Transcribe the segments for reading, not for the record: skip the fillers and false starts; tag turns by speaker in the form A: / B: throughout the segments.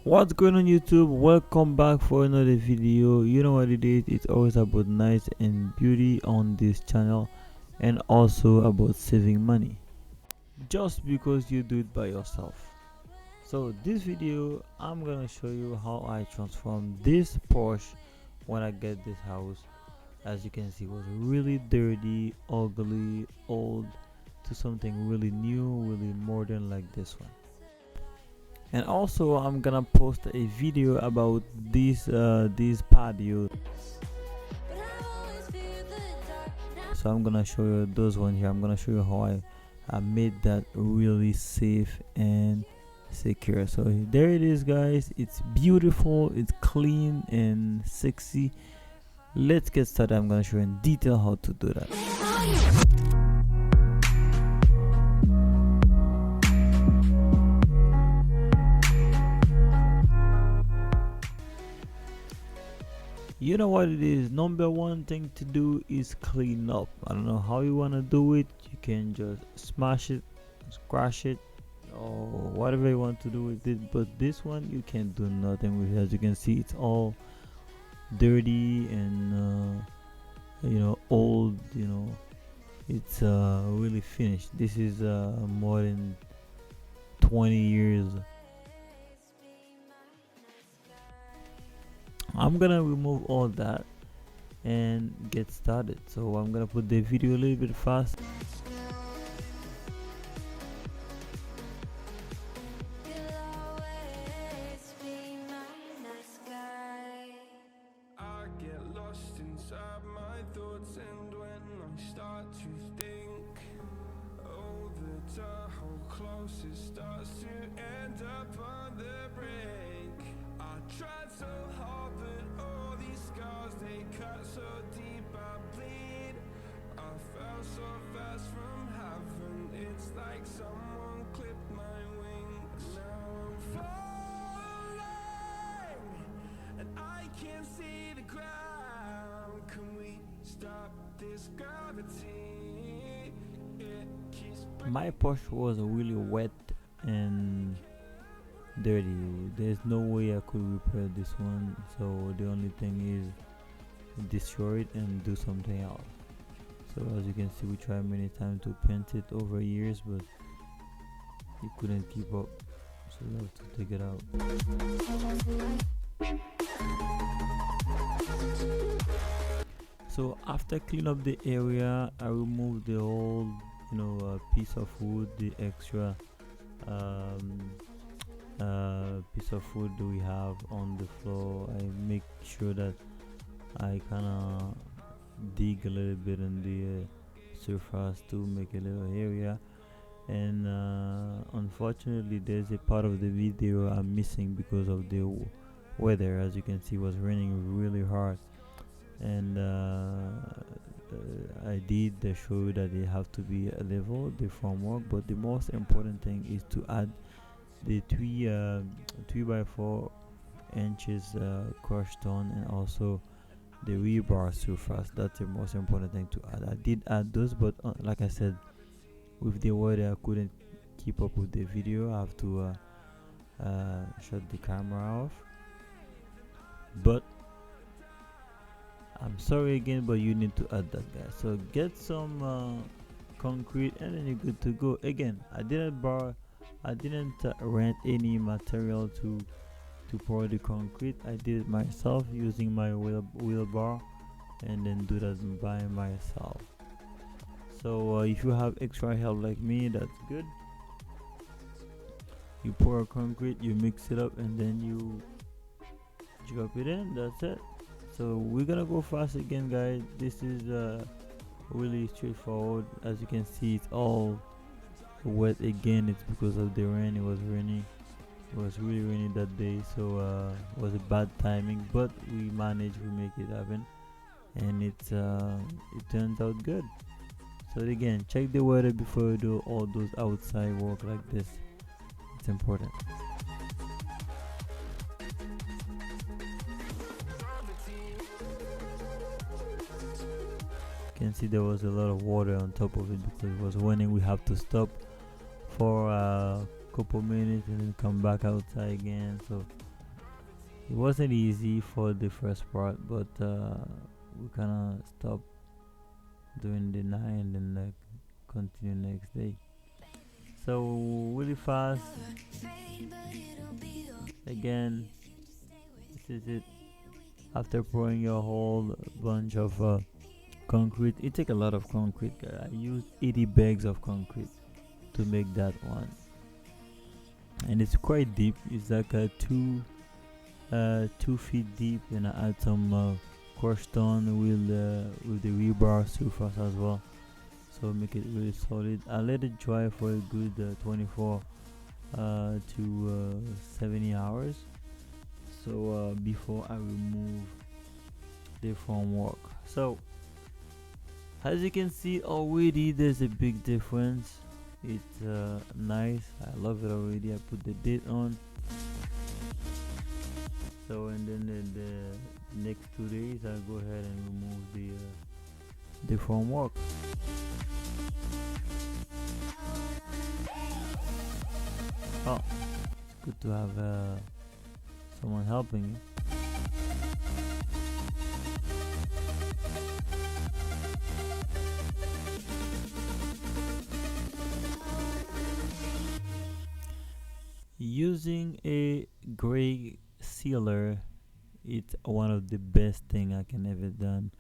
A: What's going on YouTube? Welcome back for another video. You know what it is, it's always about nice and beauty on this channel, and also about saving money just because you do it by yourself. So this video I'm gonna show you how I transform this Porsche when I get this house. As you can see, it was really dirty, ugly, old, to something really new, really modern like this one. And also I'm gonna post a video about this patio, so I'm gonna show you those one here. I'm gonna show you how I made that really safe and secure. So there it is, guys. It's beautiful, it's clean and sexy. Let's get started. I'm gonna show you in detail how to do that. You know what it is, number one thing to do is clean up. I don't know how you want to do it. You can just smash it, scratch it, or whatever you want to do with it, but this one you can do nothing with it. As you can see, it's all dirty and old. It's really finished. This is more than 20 years. I'm gonna remove all that and get started. So I'm gonna put the video a little bit fast.
B: I get lost inside my thoughts, and when I start to think, oh, the time, how close it starts to end up on the brink. I tried so hard, but all these scars, they cut so deep I bleed. I fell so fast from heaven, it's like someone clipped my wings. Now I'm falling, and I can't see the ground. Can we stop this gravity? It keeps
A: My Porsche was really wet and dirty. There's no way I could repair this one, so the only thing is destroy it and do something else. So as you can see, we tried many times to paint it over years, but it couldn't keep up, so we have to take it out. So after clean up the area, I removed the whole piece of wood, the extra piece of wood we have on the floor. I make sure that I kind of dig a little bit in the surface to make a little area. And unfortunately, there's a part of the video I'm missing because of the weather. As you can see, it was raining really hard, and I did show you that they have to be a level, the formwork. But the most important thing is to add the 3 by 4 inches crushed stone, and also the rebar surface. That's the most important thing to add. I did add those, but like I said, with the weather I couldn't keep up with the video. I have to shut the camera off, but I'm sorry again, but you need to add that, guys. So get some concrete, and then you're good to go. Again, I didn't rent any material to pour the concrete. I did it myself using my wheelbarrow, and then do that by myself. So if you have extra help like me, that's good. You pour concrete, you mix it up, and then you drop it in. That's it. So we're gonna go fast again, guys. This is really straightforward. As you can see, it's all wet again. It's because of the rain. It was rainy. It was really rainy that day, so it was a bad timing, but we managed. We make it happen, and it turns out good. So again, check the weather before you do all those outside work like this. It's important. You can see there was a lot of water on top of it because it was raining. We have to stop for a couple minutes and then come back outside again. So It wasn't easy for the first part, but we kind of stopped doing the night and then continue next day. So really fast. Again, this is it. After pouring your whole bunch of concrete, it take a lot of concrete. I used 80 bags of concrete to make that one, and it's quite deep. It's like 2 feet deep, and I add some crushed stone with the rebar surface as well, so make it really solid. I let it dry for a good 24 to 70 hours. So before I remove the formwork. So as you can see already, there's a big difference. It's nice. I love it already. I put the date on. So and then the next 2 days I'll go ahead and remove the formwork. Oh, it's good to have someone helping you. Using a gray sealer, it's one of the best thing I can ever done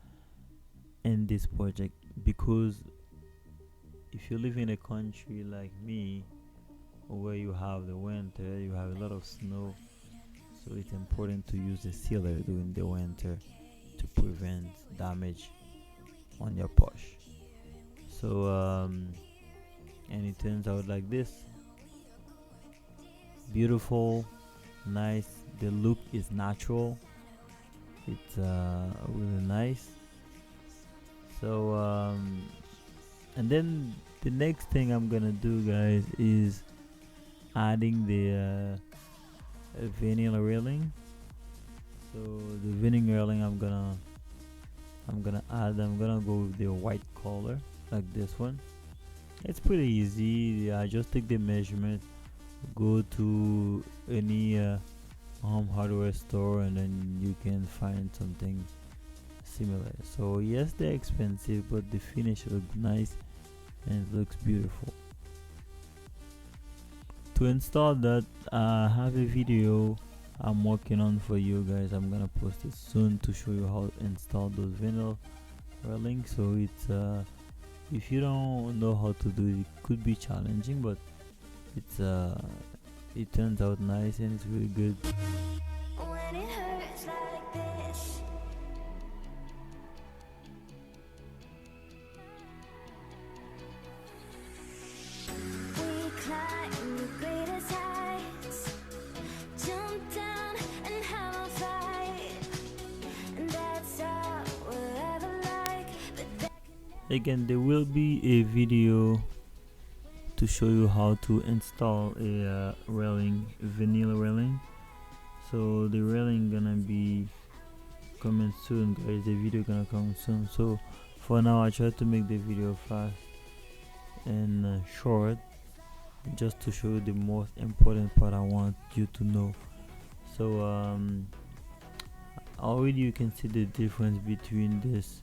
A: in this project, because if you live in a country like me where you have the winter, you have a lot of snow, so it's important to use a sealer during the winter to prevent damage on your Porsche. So and it turns out like this. Beautiful, nice. The look is natural. It's really nice. So and then the next thing I'm gonna do, guys, is adding the vinyl railing. So the vinyl railing I'm gonna add. I'm gonna go with the white color like this one. It's pretty easy. I just take the measurement, go to any home hardware store, and then you can find something similar. So yes, they're expensive, but the finish looks nice and it looks beautiful. To install that, I have a video I'm working on for you guys. I'm gonna post it soon to show you how to install those vinyl railings. So it's if you don't know how to do it, it could be challenging, but it's it turns out nice and it's really good.
B: When it hurts like this, we climb the greatest heights, jump down and have a fight, and that's all we'll ever like. But
A: Again, there will be a video to show you how to install a railing, vinyl railing. So the railing gonna be coming soon, guys. The video gonna come soon. So for now, I try to make the video fast and short, just to show you the most important part I want you to know. So already you can see the difference between this.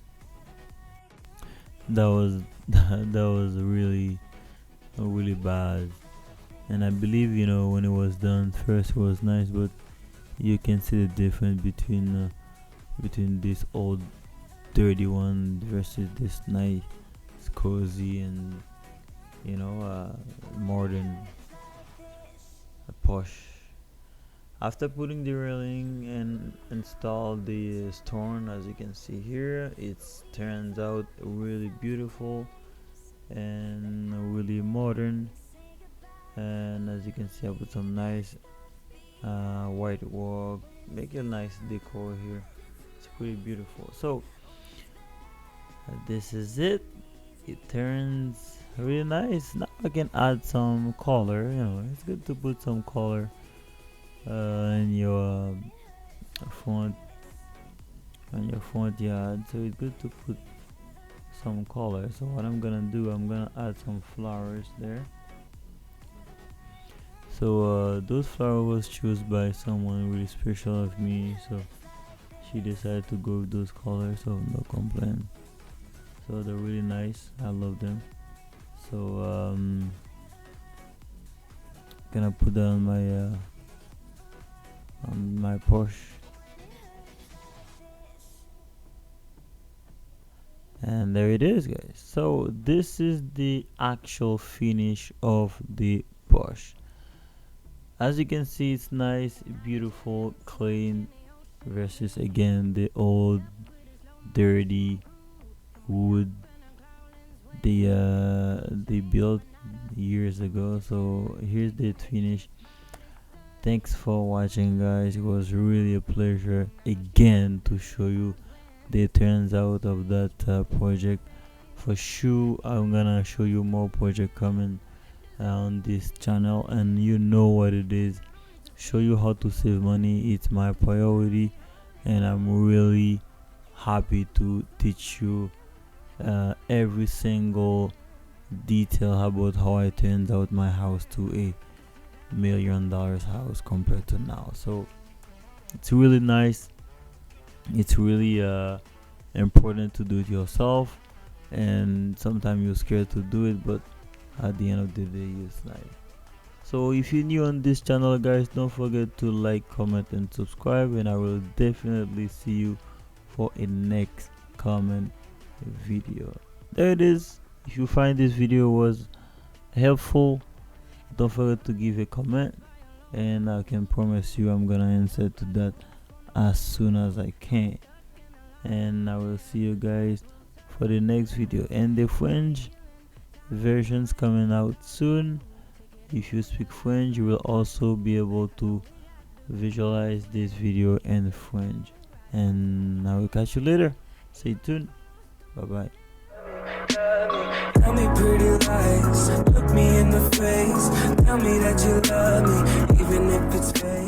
A: That was that was really bad, and I believe, you know, when it was done first it was nice, but you can see the difference between this old dirty one versus this nice, cozy, and you know, modern Porsche. After putting the railing and install the stone, as you can see here, it turns out really beautiful and really modern. And as you can see, I put some nice white work, make a nice decor here. It's pretty beautiful. So this is it. It turns really nice. Now I can add some color. You know, it's good to put some color in your front yard. So it's good to put some color. So what I'm gonna do, I'm gonna add some flowers there. So those flowers was chosen by someone really special of me, so she decided to go with those colors, so no complaint. So they're really nice, I love them. So gonna put that on my Porsche. And there it is, guys. So this is the actual finish of the Porsche. As you can see, it's nice, beautiful, clean, versus again the old dirty wood they built years ago. So here's the finish. Thanks for watching, guys. It was really a pleasure again to show you the turns out of that project. For sure I'm gonna show you more project coming on this channel, and you know what it is, show you how to save money. It's my priority, and I'm really happy to teach you every single detail about how I turned out my house to a $1 million house compared to now. So it's really nice, it's really important to do it yourself, and sometimes you're scared to do it, but at the end of the day it's nice. So if you're new on this channel, guys, don't forget to like, comment and subscribe, and I will definitely see you for a next comment video. There it is. If you find this video was helpful, don't forget to give a comment, and I can promise you I'm gonna answer to that as soon as I can. And I will see you guys for the next video, and the French versions coming out soon. If you speak French, you will also be able to visualize this video in French. And I will catch you later. Stay tuned. Bye bye.
B: Tell me pretty lies, look me in the face. Tell me that you love me, even if it's fake.